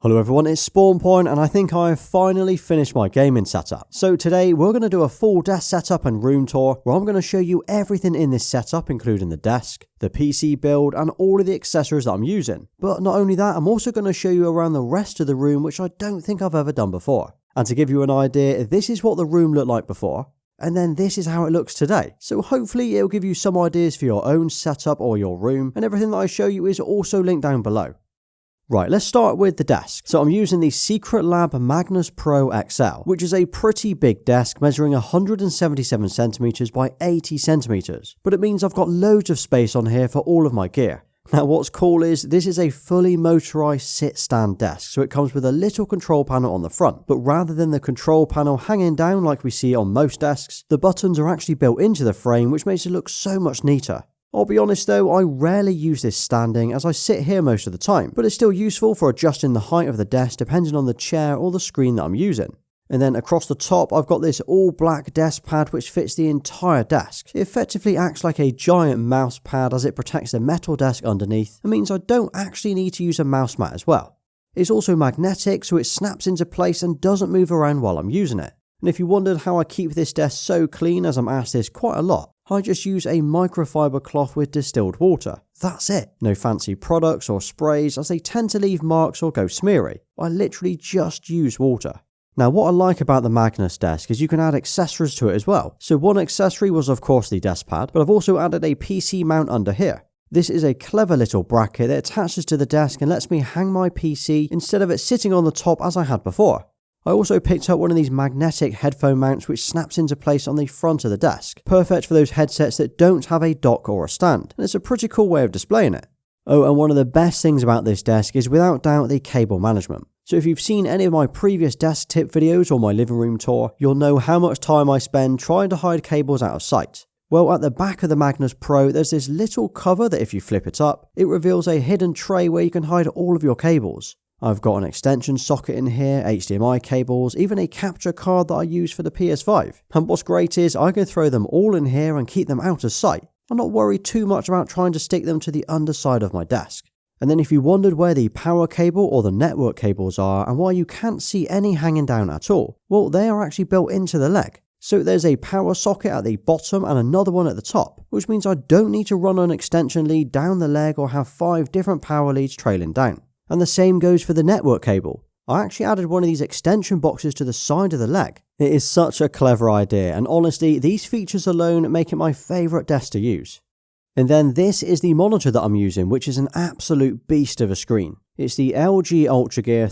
Hello everyone, it's SpawnPoiint and I think I've finally finished my gaming setup. So today we're going to do a full desk setup and room tour where I'm going to show you everything in this setup, including the desk, the PC build and all of the accessories that I'm using. But not only that, I'm also going to show you around the rest of the room, which I don't think I've ever done before. And to give you an idea, this is what the room looked like before, and then this is how it looks today. So hopefully it'll give you some ideas for your own setup or your room, and everything that I show you is also linked down below. Right, let's start with the desk. So I'm using the Secret Lab Magnus Pro XL, which is a pretty big desk measuring 177cm by 80cm. But it means I've got loads of space on here for all of my gear. Now what's cool is this is a fully motorized sit-stand desk, so it comes with a little control panel on the front. But rather than the control panel hanging down like we see on most desks, the buttons are actually built into the frame, which makes it look so much neater. I'll be honest though, I rarely use this standing as I sit here most of the time, but it's still useful for adjusting the height of the desk depending on the chair or the screen that I'm using. And then across the top I've got this all black desk pad which fits the entire desk. It effectively acts like a giant mouse pad as it protects the metal desk underneath and means I don't actually need to use a mouse mat as well. It's also magnetic, so it snaps into place and doesn't move around while I'm using it. And if you wondered how I keep this desk so clean, as I'm asked this quite a lot, I just use a microfiber cloth with distilled water. That's it. No fancy products or sprays as they tend to leave marks or go smeary. I literally just use water. Now what I like about the Magnus desk is you can add accessories to it as well. So one accessory was of course the desk pad, but I've also added a PC mount under here. This is a clever little bracket that attaches to the desk and lets me hang my PC instead of it sitting on the top as I had before. I also picked up one of these magnetic headphone mounts which snaps into place on the front of the desk. Perfect for those headsets that don't have a dock or a stand, and it's a pretty cool way of displaying it. Oh, and one of the best things about this desk is without doubt the cable management. So if you've seen any of my previous desk tip videos or my living room tour, you'll know how much time I spend trying to hide cables out of sight. Well, at the back of the Magnus Pro, there's this little cover that if you flip it up, it reveals a hidden tray where you can hide all of your cables. I've got an extension socket in here, HDMI cables, even a capture card that I use for the PS5. And what's great is I can throw them all in here and keep them out of sight. I'm not worried too much about trying to stick them to the underside of my desk. And then if you wondered where the power cable or the network cables are and why you can't see any hanging down at all, well, they are actually built into the leg. So there's a power socket at the bottom and another one at the top, which means I don't need to run an extension lead down the leg or have 5 different power leads trailing down. And the same goes for the network cable. I actually added one of these extension boxes to the side of the leg. It is such a clever idea, and honestly, these features alone make it my favourite desk to use. And then this is the monitor that I'm using, which is an absolute beast of a screen. It's the LG UltraGear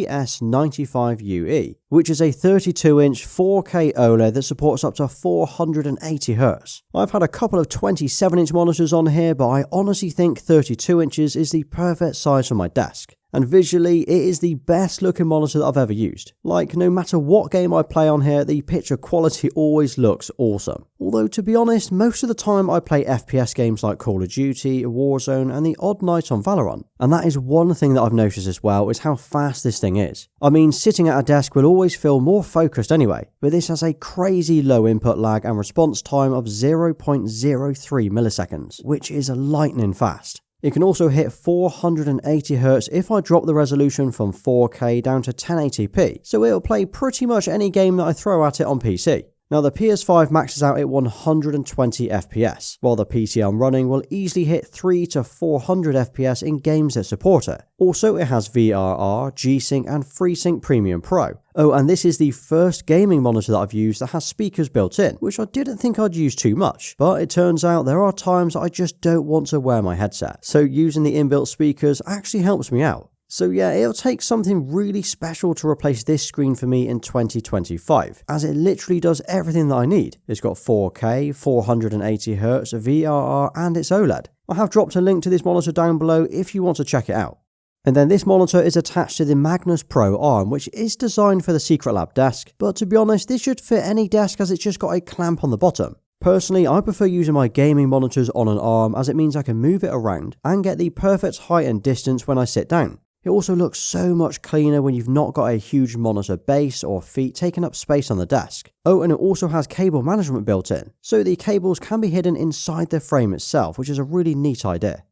32GS95UE, which is a 32-inch 4K OLED that supports up to 480Hz. I've had a couple of 27-inch monitors on here, but I honestly think 32 inches is the perfect size for my desk. And visually, it is the best looking monitor that I've ever used. Like, no matter what game I play on here, the picture quality always looks awesome. Although, to be honest, most of the time I play FPS games like Call of Duty, Warzone, and the odd night on Valorant. And that is one thing that I've noticed as well, is how fast this thing is. I mean, sitting at a desk will always feel more focused anyway, but this has a crazy low input lag and response time of 0.03 milliseconds, which is lightning fast. It can also hit 480Hz if I drop the resolution from 4K down to 1080p, so it'll play pretty much any game that I throw at it on PC. Now the PS5 maxes out at 120 FPS, while the PC I'm running will easily hit 3 to 400 FPS in games that support it. Also it has VRR, G-Sync and FreeSync Premium Pro. Oh, and this is the first gaming monitor that I've used that has speakers built in, which I didn't think I'd use too much, but it turns out there are times I just don't want to wear my headset, so using the inbuilt speakers actually helps me out. So yeah, it'll take something really special to replace this screen for me in 2025, as it literally does everything that I need. It's got 4K, 480Hz, VRR and it's OLED. I have dropped a link to this monitor down below if you want to check it out. And then this monitor is attached to the Magnus Pro Arm, which is designed for the Secret Lab desk, but to be honest, this should fit any desk as it's just got a clamp on the bottom. Personally, I prefer using my gaming monitors on an arm as it means I can move it around and get the perfect height and distance when I sit down. It also looks so much cleaner when you've not got a huge monitor base or feet taking up space on the desk. Oh, and it also has cable management built in, so the cables can be hidden inside the frame itself, which is a really neat idea.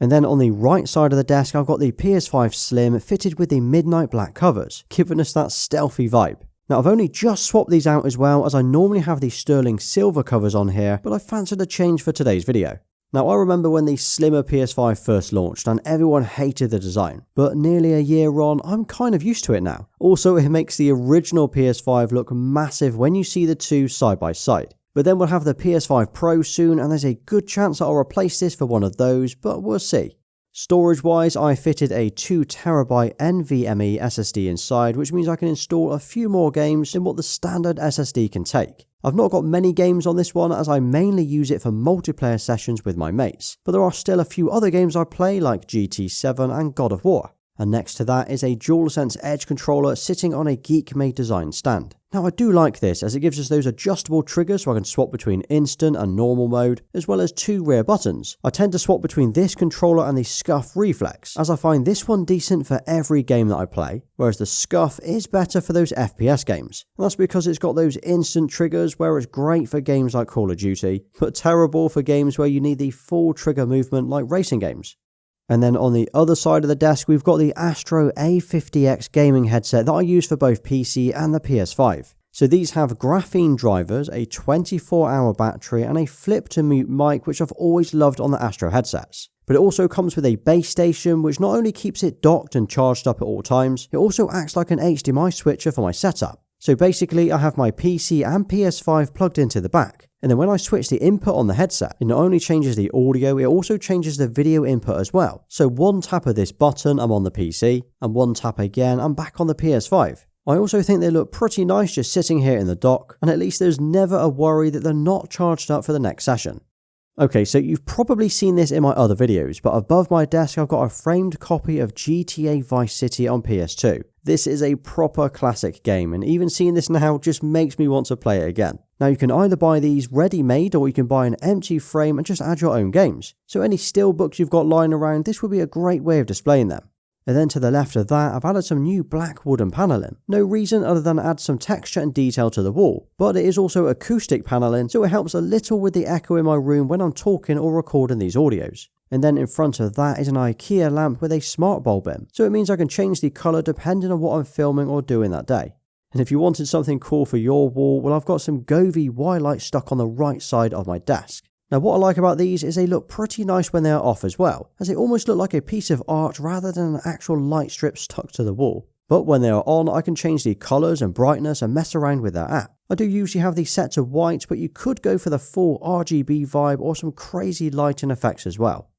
And then on the right side of the desk, I've got the PS5 Slim fitted with the midnight black covers, giving us that stealthy vibe. Now I've only just swapped these out as well, as I normally have the sterling silver covers on here, but I fancied a change for today's video. Now I remember when the slimmer PS5 first launched and everyone hated the design, but nearly a year on, I'm kind of used to it now. Also, it makes the original PS5 look massive when you see the two side by side. But then we'll have the PS5 Pro soon, and there's a good chance that I'll replace this for one of those, but we'll see. Storage wise, I fitted a 2TB NVMe SSD inside, which means I can install a few more games than what the standard SSD can take. I've not got many games on this one, as I mainly use it for multiplayer sessions with my mates, but there are still a few other games I play like GT7 and God of War. And next to that is a DualSense Edge controller sitting on a Geek-made design stand. Now I do like this, as it gives us those adjustable triggers so I can swap between instant and normal mode, as well as two rear buttons. I tend to swap between this controller and the Scuff Reflex, as I find this one decent for every game that I play, whereas the Scuff is better for those FPS games. And that's because it's got those instant triggers where it's great for games like Call of Duty, but terrible for games where you need the full trigger movement like racing games. And then on the other side of the desk, we've got the Astro A50X gaming headset that I use for both PC and the PS5. So these have graphene drivers, a 24-hour battery, and a flip-to-mute mic, which I've always loved on the Astro headsets. But it also comes with a base station, which not only keeps it docked and charged up at all times, it also acts like an HDMI switcher for my setup. So basically, I have my PC and PS5 plugged into the back. And then when I switch the input on the headset, it not only changes the audio, it also changes the video input as well. So one tap of this button, I'm on the PC, and one tap again, I'm back on the PS5. I also think they look pretty nice just sitting here in the dock, and at least there's never a worry that they're not charged up for the next session. Okay, so you've probably seen this in my other videos, but above my desk I've got a framed copy of GTA Vice City on PS2. This is a proper classic game, and even seeing this now just makes me want to play it again. Now you can either buy these ready-made, or you can buy an empty frame and just add your own games. So any steelbooks you've got lying around, this would be a great way of displaying them. And then to the left of that, I've added some new black wooden paneling. No reason other than add some texture and detail to the wall, but it is also acoustic paneling, so it helps a little with the echo in my room when I'm talking or recording these audios. And then in front of that is an IKEA lamp with a smart bulb in, so it means I can change the colour depending on what I'm filming or doing that day. And if you wanted something cool for your wall, well, I've got some Govee Y lights stuck on the right side of my desk. Now what I like about these is they look pretty nice when they are off as well, as they almost look like a piece of art rather than an actual light strip stuck to the wall. But when they are on, I can change the colours and brightness and mess around with their app. I do usually have these set to white, but you could go for the full RGB vibe or some crazy lighting effects as well.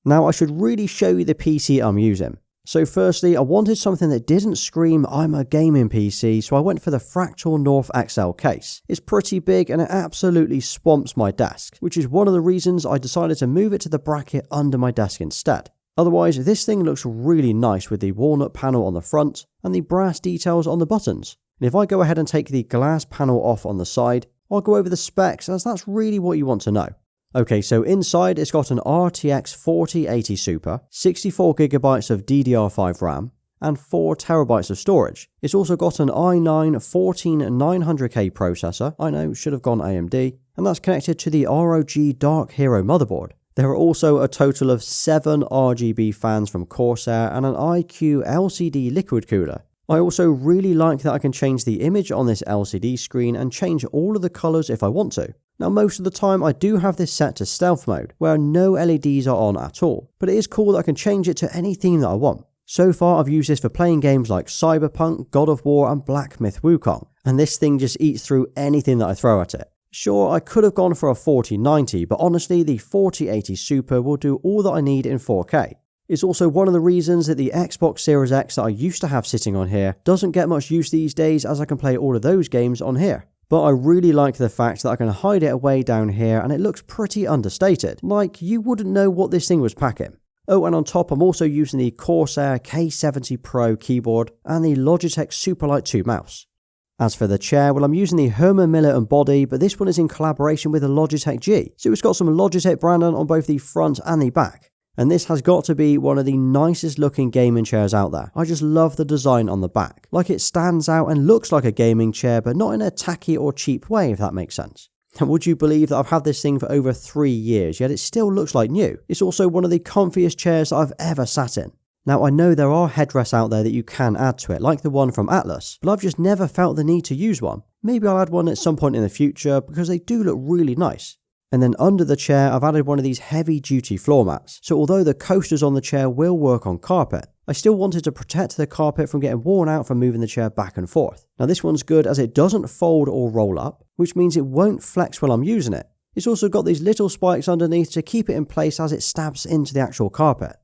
Now I should really show you the PC I'm using. So firstly, I wanted something that didn't scream I'm a gaming PC, so I went for the Fractal North XL case. It's pretty big and it absolutely swamps my desk, which is one of the reasons I decided to move it to the bracket under my desk instead. Otherwise, this thing looks really nice with the walnut panel on the front and the brass details on the buttons. And if I go ahead and take the glass panel off on the side, I'll go over the specs, as that's really what you want to know. Okay, so inside it's got an RTX 4080 Super, 64GB of DDR5 RAM, and 4TB of storage. It's also got an i9 14900K processor, I know, should have gone AMD, and that's connected to the ROG Dark Hero motherboard. There are also a total of 7 RGB fans from Corsair and an iQ LCD liquid cooler. I also really like that I can change the image on this LCD screen and change all of the colours if I want to. Now most of the time I do have this set to stealth mode, where no LEDs are on at all, but it is cool that I can change it to any theme that I want. So far I've used this for playing games like Cyberpunk, God of War and Black Myth Wukong, and this thing just eats through anything that I throw at it. Sure, I could have gone for a 4090, but honestly the 4080 Super will do all that I need in 4K. It's also one of the reasons that the Xbox Series X that I used to have sitting on here doesn't get much use these days, as I can play all of those games on here. But I really like the fact that I can hide it away down here and it looks pretty understated, like you wouldn't know what this thing was packing. Oh, and on top I'm also using the Corsair K70 Pro keyboard and the Logitech Superlight 2 mouse. As for the chair, well, I'm using the Herman Miller body, but this one is in collaboration with the Logitech G, so it's got some Logitech branding on both the front and the back. And this has got to be one of the nicest looking gaming chairs out there. I just love the design on the back. Like, it stands out and looks like a gaming chair, but not in a tacky or cheap way, if that makes sense. And would you believe that I've had this thing for over 3 years, yet it still looks like new? It's also one of the comfiest chairs that I've ever sat in. Now I know there are headrests out there that you can add to it, like the one from Atlas, but I've just never felt the need to use one. Maybe I'll add one at some point in the future because they do look really nice. And then under the chair I've added one of these heavy duty floor mats, so although the coasters on the chair will work on carpet, I still wanted to protect the carpet from getting worn out from moving the chair back and forth. Now this one's good as it doesn't fold or roll up, which means it won't flex while I'm using it. It's also got these little spikes underneath to keep it in place as it stabs into the actual carpet.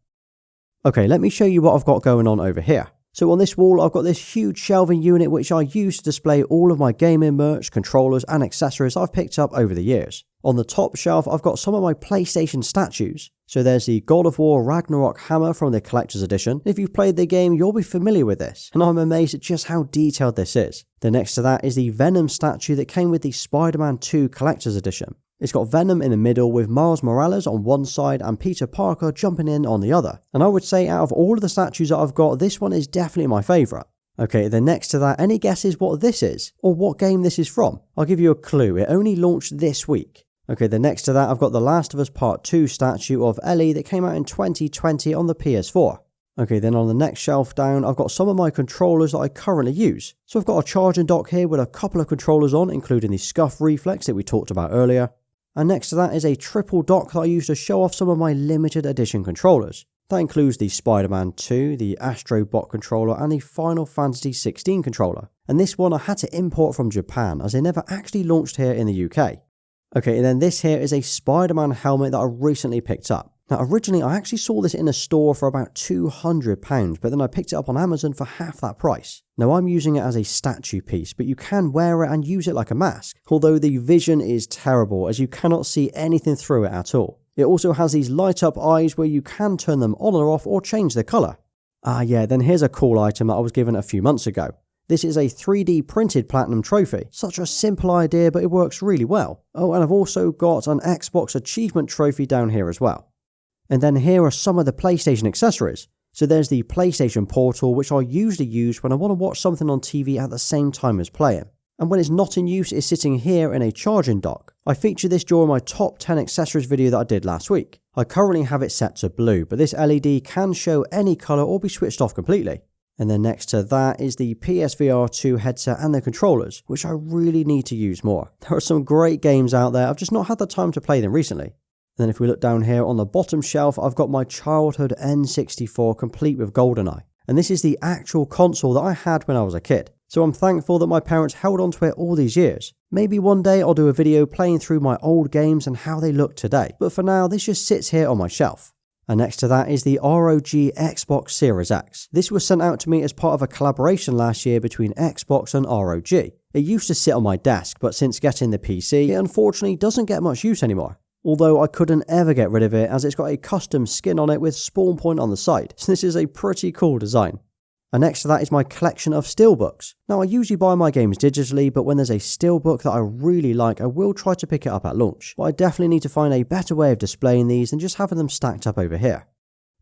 Okay, let me show you what I've got going on over here. So on this wall I've got this huge shelving unit which I use to display all of my gaming merch, controllers and accessories I've picked up over the years. On the top shelf I've got some of my PlayStation statues. So there's the God of War Ragnarok hammer from the collector's edition. If you've played the game you'll be familiar with this, and I'm amazed at just how detailed this is. Then next to that is the Venom statue that came with the Spider-Man 2 collector's edition. It's got Venom in the middle with Miles Morales on one side and Peter Parker jumping in on the other. And I would say out of all of the statues that I've got, this one is definitely my favourite. Okay, then next to that, any guesses what this is? Or what game this is from? I'll give you a clue, it only launched this week. Okay, then next to that I've got the Last of Us Part 2 statue of Ellie that came out in 2020 on the PS4. Okay, then on the next shelf down, I've got some of my controllers that I currently use. So I've got a charging dock here with a couple of controllers on, including the Scuff Reflex that we talked about earlier. And next to that is a triple dock that I use to show off some of my limited edition controllers. That includes the Spider-Man 2, the Astro Bot controller and the Final Fantasy 16 controller. And this one I had to import from Japan as they never actually launched here in the UK. Okay, and then this here is a Spider-Man helmet that I recently picked up. Now originally I actually saw this in a store for about £200, but then I picked it up on Amazon for half that price. Now I'm using it as a statue piece, but you can wear it and use it like a mask, although the vision is terrible as you cannot see anything through it at all. It also has these light up eyes where you can turn them on or off or change the colour. Ah yeah, then here's a cool item that I was given a few months ago. This is a 3D printed platinum trophy. Such a simple idea, but it works really well. Oh, and I've also got an Xbox achievement trophy down here as well. And then here are some of the PlayStation accessories. So there's the PlayStation Portal, which I usually use when I want to watch something on TV at the same time as playing. And when it's not in use, it's sitting here in a charging dock. I featured this during my top 10 accessories video that I did last week. I currently have it set to blue, but this LED can show any colour or be switched off completely. And then next to that is the PSVR 2 headset and the controllers, which I really need to use more. There are some great games out there, I've just not had the time to play them recently. And then if we look down here on the bottom shelf, I've got my childhood N64 complete with GoldenEye. And this is the actual console that I had when I was a kid. So I'm thankful that my parents held on to it all these years. Maybe one day I'll do a video playing through my old games and how they look today. But for now, this just sits here on my shelf. And next to that is the ROG Xbox Series X. This was sent out to me as part of a collaboration last year between Xbox and ROG. It used to sit on my desk, but since getting the PC, it unfortunately doesn't get much use anymore. Although I couldn't ever get rid of it as it's got a custom skin on it with SpawnPoiint on the side, so this is a pretty cool design. And next to that is my collection of steelbooks. Now I usually buy my games digitally, but when there's a steelbook that I really like, I will try to pick it up at launch. But I definitely need to find a better way of displaying these than just having them stacked up over here.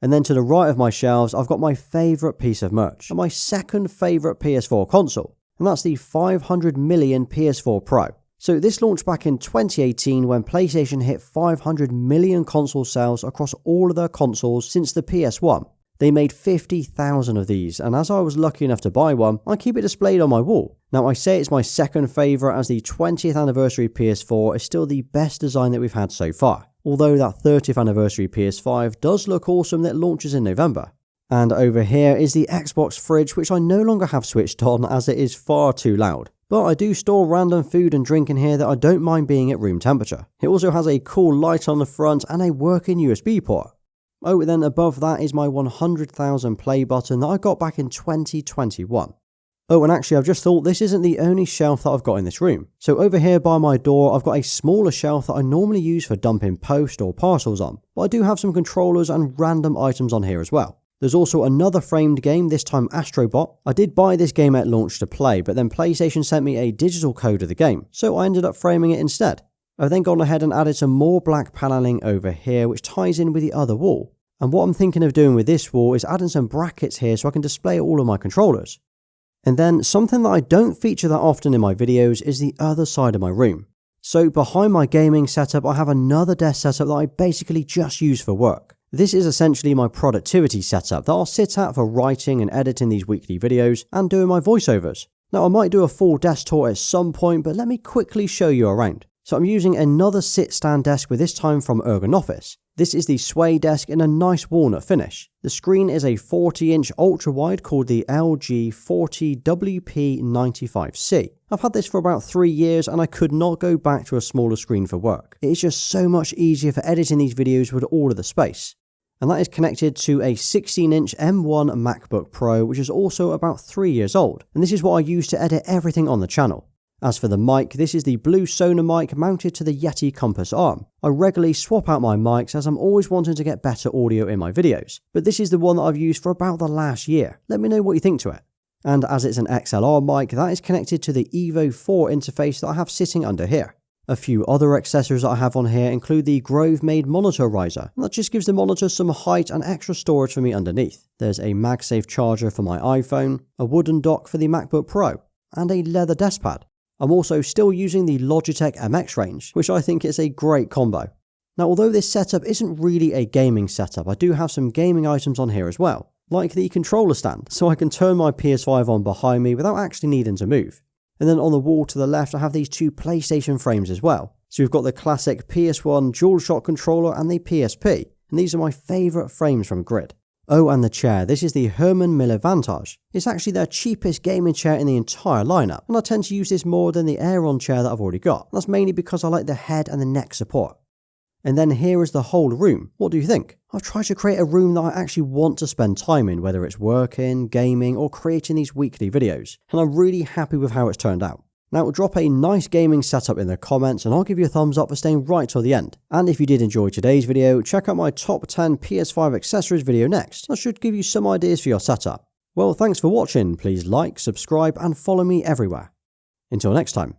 And then to the right of my shelves, I've got my favourite piece of merch, and my second favourite PS4 console, and that's the 500 million PS4 Pro. So this launched back in 2018 when PlayStation hit 500 million console sales across all of their consoles since the PS1. They made 50,000 of these, and as I was lucky enough to buy one, I keep it displayed on my wall. Now I say it's my second favourite as the 20th anniversary PS4 is still the best design that we've had so far, although that 30th anniversary PS5 does look awesome that launches in November. And over here is the Xbox fridge, which I no longer have switched on as it is far too loud. But I do store random food and drink in here that I don't mind being at room temperature. It also has a cool light on the front and a working USB port. Oh, then above that is my 100,000 play button that I got back in 2021. Oh, and actually I've just thought this isn't the only shelf that I've got in this room. So over here by my door, I've got a smaller shelf that I normally use for dumping post or parcels on. But I do have some controllers and random items on here as well. There's also another framed game, this time Astro Bot. I did buy this game at launch to play, but then PlayStation sent me a digital code of the game, so I ended up framing it instead. I've then gone ahead and added some more black paneling over here, which ties in with the other wall. And what I'm thinking of doing with this wall is adding some brackets here so I can display all of my controllers. And then something that I don't feature that often in my videos is the other side of my room. So behind my gaming setup, I have another desk setup that I basically just use for work. This is essentially my productivity setup that I'll sit at for writing and editing these weekly videos and doing my voiceovers. Now I might do a full desk tour at some point, but let me quickly show you around. So I'm using another sit-stand desk, with this time from Ergonoffice. This is the Sway desk in a nice walnut finish. The screen is a 40-inch ultra-wide called the LG 40WP95C. I've had this for about 3 years and I could not go back to a smaller screen for work. It is just so much easier for editing these videos with all of the space. And that is connected to a 16-inch M1 MacBook Pro, which is also about 3 years old. And this is what I use to edit everything on the channel. As for the mic, this is the blue Sonar mic mounted to the Yeti Compass arm. I regularly swap out my mics as I'm always wanting to get better audio in my videos, but this is the one that I've used for about the last year. Let me know what you think to it. And as it's an XLR mic, that is connected to the Evo 4 interface that I have sitting under here. A few other accessories that I have on here include the Grove-made monitor riser, and that just gives the monitor some height and extra storage for me underneath. There's a MagSafe charger for my iPhone, a wooden dock for the MacBook Pro, and a leather desk pad. I'm also still using the Logitech MX range, which I think is a great combo. Now, although this setup isn't really a gaming setup, I do have some gaming items on here as well, like the controller stand, so I can turn my PS5 on behind me without actually needing to move. And then on the wall to the left, I have these two PlayStation frames as well. So we've got the classic PS1 DualShock controller and the PSP, and these are my favourite frames from Grid. Oh, and the chair. This is the Herman Miller Vantage. It's actually their cheapest gaming chair in the entire lineup, and I tend to use this more than the Aeron chair that I've already got. That's mainly because I like the head and the neck support. And then here is the whole room. What do you think? I've tried to create a room that I actually want to spend time in, whether it's working, gaming, or creating these weekly videos, and I'm really happy with how it's turned out. Now drop a nice gaming setup in the comments and I'll give you a thumbs up for staying right till the end. And if you did enjoy today's video, check out my top 10 PS5 accessories video next. That should give you some ideas for your setup. Well, thanks for watching. Please like, subscribe and follow me everywhere. Until next time.